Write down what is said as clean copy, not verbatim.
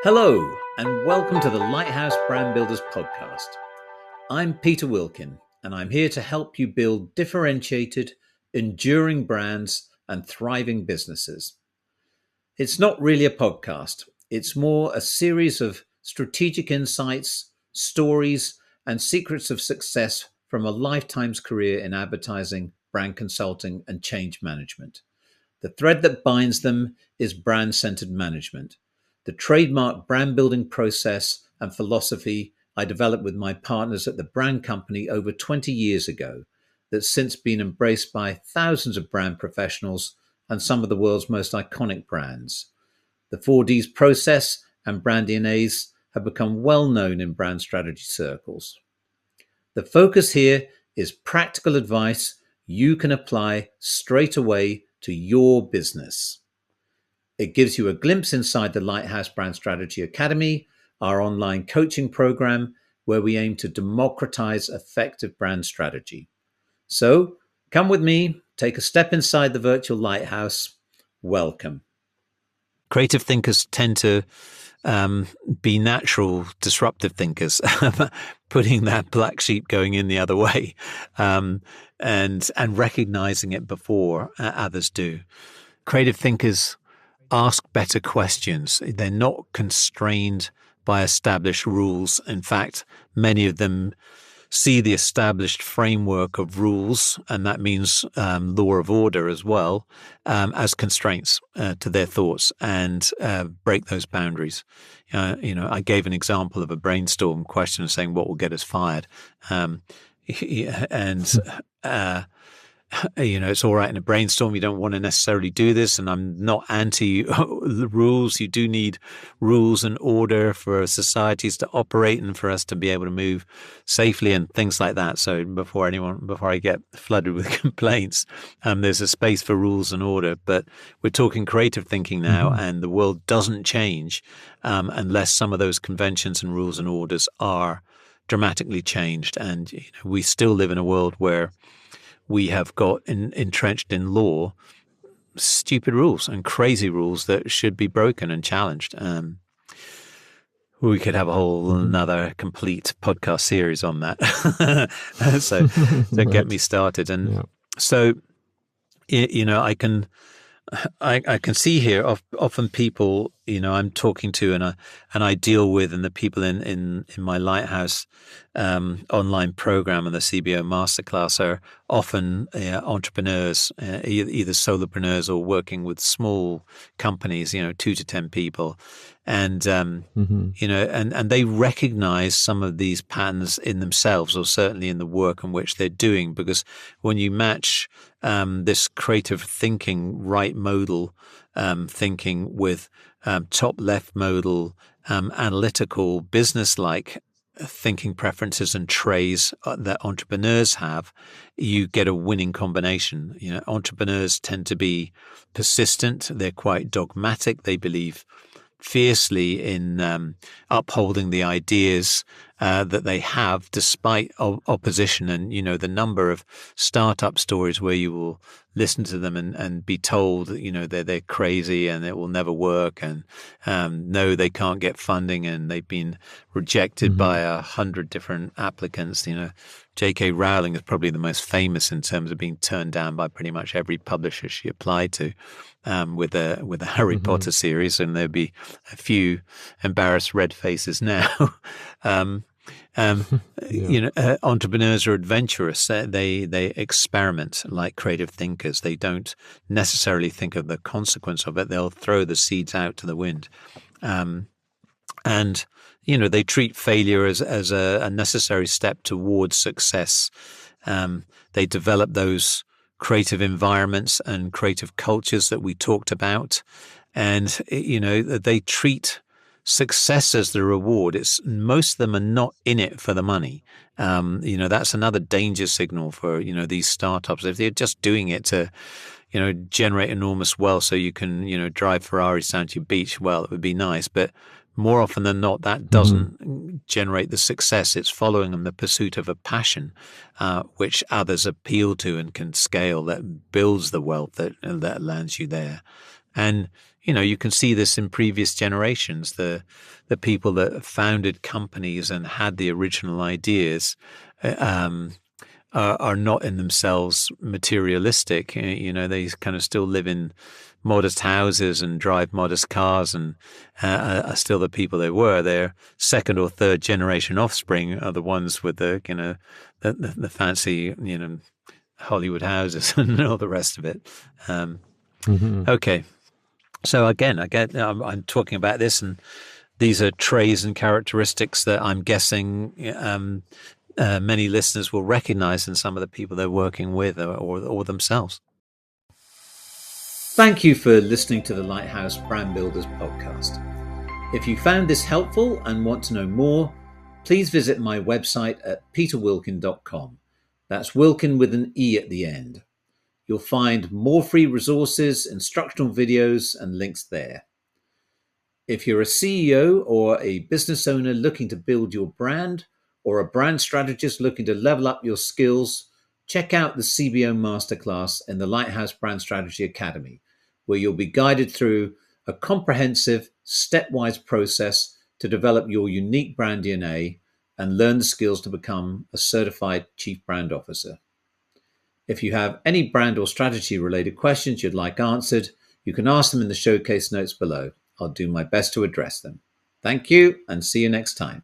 Hello, and welcome to the Lighthouse Brand Builders podcast. I'm Peter Wilkin, and I'm here to help you build differentiated, enduring brands and thriving businesses. It's not really a podcast. It's more a series of strategic insights, stories, and secrets of success from a lifetime's career in advertising, brand consulting, and change management. The thread that binds them is brand-centered management, the trademark brand building process and philosophy I developed with my partners at the brand company over 20 years ago, that's since been embraced by thousands of brand professionals and some of the world's most iconic brands. The 4Ds process and brand DNAs have become well known in brand strategy circles. The focus here is practical advice you can apply straight away to your business. It gives you a glimpse inside the Lighthouse Brand Strategy Academy, our online coaching program, where we aim to democratize effective brand strategy. So come with me, take a step inside the virtual lighthouse. Welcome. Creative thinkers tend to be natural disruptive thinkers, putting that black sheep going in the other way, and recognizing it before others do. Creative thinkers ask better questions. They're not constrained by established rules. In fact, many of them see the established framework of rules, and that means law of order as well, as constraints to their thoughts, and break those boundaries. I gave an example of a brainstorm question saying what will get us fired, it's all right in a brainstorm. You don't want to necessarily do this, and I'm not anti the rules. You do need rules and order for societies to operate and for us to be able to move safely and things like that. So before I get flooded with complaints, there's a space for rules and order. But we're talking creative thinking now, and the world doesn't change unless some of those conventions and rules and orders are dramatically changed. And we still live in a world where we have got entrenched in law stupid rules and crazy rules that should be broken and challenged. We could have a whole another complete podcast series on that. So don't get me started. And so, I can see here often people, I'm talking to and I deal with, and the people in my Lighthouse online program and the CBO masterclass are often entrepreneurs, either solopreneurs or working with small companies, 2 to 10 people. And, and they recognize some of these patterns in themselves, or certainly in the work in which they're doing, because when you match this creative thinking, right modal thinking with top left modal, analytical, business-like thinking preferences and traits that entrepreneurs have, you get a winning combination. Entrepreneurs tend to be persistent. They're quite dogmatic. They believe fiercely in upholding the ideas that they have despite opposition. And, the number of startup stories where you will listen to them and be told, they're crazy and it will never work. And no, they can't get funding, and they've been rejected by 100 different applicants. J.K. Rowling is probably the most famous in terms of being turned down by pretty much every publisher she applied to with the Harry Potter series, and there'd be a few embarrassed red faces now. Entrepreneurs are adventurous. They experiment like creative thinkers. They don't necessarily think of the consequence of it. They'll throw the seeds out to the wind. And they treat failure as a necessary step towards success. They develop those creative environments and creative cultures that we talked about. And, they treat success as the reward. Most of them are not in it for the money. That's another danger signal for, these startups. If they're just doing it to, generate enormous wealth so you can, drive Ferraris down to your beach, well, it would be nice. But more often than not, that doesn't generate the success. It's following them the pursuit of a passion, which others appeal to and can scale, that builds the wealth that lands you there. And, you can see this in previous generations. The people that founded companies and had the original ideas are not in themselves materialistic. They kind of still live in modest houses and drive modest cars and are still the people they were. Their second or third generation offspring are the ones with the fancy, Hollywood houses and all the rest of it. Okay. So again, I'm talking about this, and these are traits and characteristics that I'm guessing many listeners will recognize in some of the people they're working with or themselves. Thank you for listening to the Lighthouse Brand Builders podcast. If you found this helpful and want to know more, please visit my website at peterwilkin.com. That's Wilkin with an E at the end. You'll find more free resources, instructional videos, and links there. If you're a CEO or a business owner looking to build your brand, or a brand strategist looking to level up your skills, check out the CBO Masterclass in the Lighthouse Brand Strategy Academy, where you'll be guided through a comprehensive, stepwise process to develop your unique brand DNA and learn the skills to become a certified Chief Brand Officer. If you have any brand or strategy related questions you'd like answered, you can ask them in the showcase notes below. I'll do my best to address them. Thank you, and see you next time.